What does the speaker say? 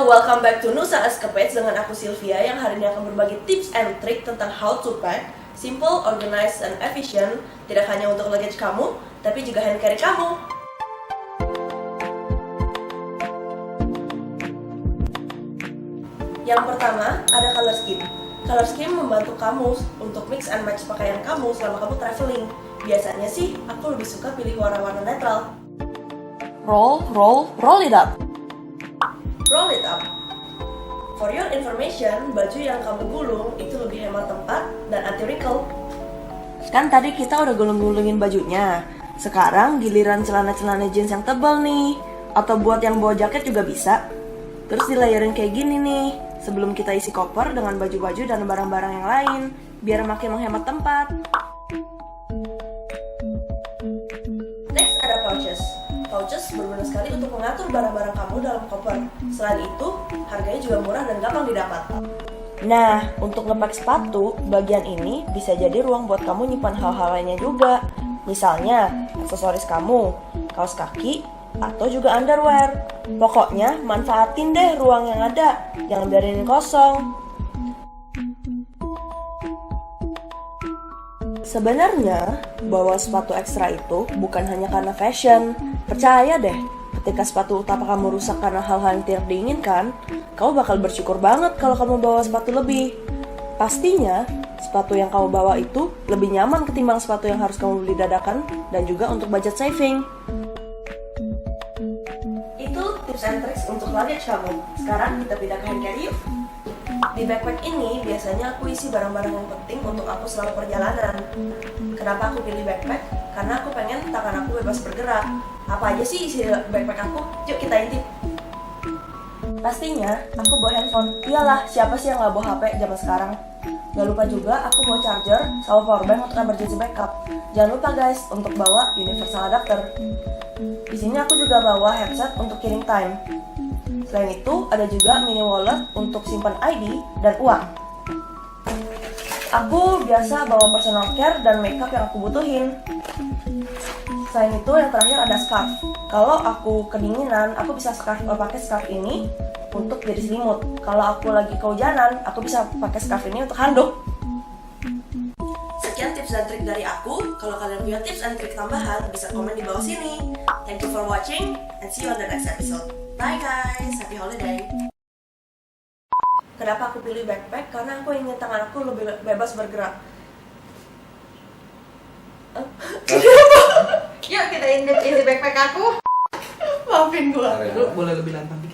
Halo, welcome back to Nusa Escapades dengan aku Sylvia yang hari ini akan berbagi tips and trick tentang how to pack simple, organized, and efficient, tidak hanya untuk luggage kamu, tapi juga hand carry kamu. Yang pertama, ada color scheme. Color scheme membantu kamu untuk mix and match pakaian kamu selama kamu traveling. Biasanya sih, aku lebih suka pilih warna-warna netral. Roll it up. Roll it up. For your information, baju yang kamu gulung itu lebih hemat tempat dan anti wrinkle. Kan tadi kita udah gulung-gulungin bajunya. Sekarang giliran celana-celana jeans yang tebal nih. Atau buat yang bawa jaket juga bisa. Terus dilayerin kayak gini nih. Sebelum kita isi koper dengan baju-baju dan barang-barang yang lain. Biar makin menghemat tempat. Next ada pouches. Pouches berguna sekali untuk mengatur barang-barang kamu dalam koper. Selain itu, harganya juga murah dan gampang didapat. Nah, untuk ngepack sepatu, bagian ini bisa jadi ruang buat kamu nyimpan hal-hal lainnya juga. Misalnya, aksesoris kamu, kaos kaki, atau juga underwear. Pokoknya, manfaatin deh ruang yang ada. Jangan biarin kosong. Sebenarnya, bawa sepatu ekstra itu bukan hanya karena fashion. Percaya deh, ketika sepatu utama kamu rusak karena hal-hal yang tidak diinginkan, kamu bakal bersyukur banget kalau kamu bawa sepatu lebih. Pastinya, sepatu yang kamu bawa itu lebih nyaman ketimbang sepatu yang harus kamu beli dadakan dan juga untuk budget saving. Itu tips and tricks untuk luggage kamu. Sekarang kita pindah ke hand carry yuk. Di backpack ini biasanya aku isi barang-barang yang penting untuk aku selama perjalanan. Kenapa aku pilih backpack? Karena aku pengen tangan aku bebas bergerak. Apa aja sih isi backpack aku? Yuk kita intip. Pastinya, aku bawa handphone. Iyalah, siapa sih yang gak bawa HP zaman sekarang? Gak lupa juga aku bawa charger sama powerbank untuk emergency backup. Jangan lupa guys, untuk bawa universal adapter. Di sini aku juga bawa headset untuk killing time. Selain itu, ada juga mini wallet untuk simpan ID dan uang. Aku biasa bawa personal care dan makeup yang aku butuhin. Selain itu, yang terakhir ada scarf. Kalau aku kedinginan, aku bisa pakai scarf ini untuk jadi selimut. Kalau aku lagi kehujanan, aku bisa pakai scarf ini untuk handuk. Sekian tips dan trik dari aku. Kalau kalian punya tips dan trik tambahan, bisa komen di bawah sini. Thank you for watching and see you on the next episode. Bye guys, happy holiday. Kenapa aku pilih backpack? Karena aku ingin tangan aku lebih bebas bergerak. Yuk kita intip isi backpack aku. Maafin gua. Lu boleh lebih lantang dikit.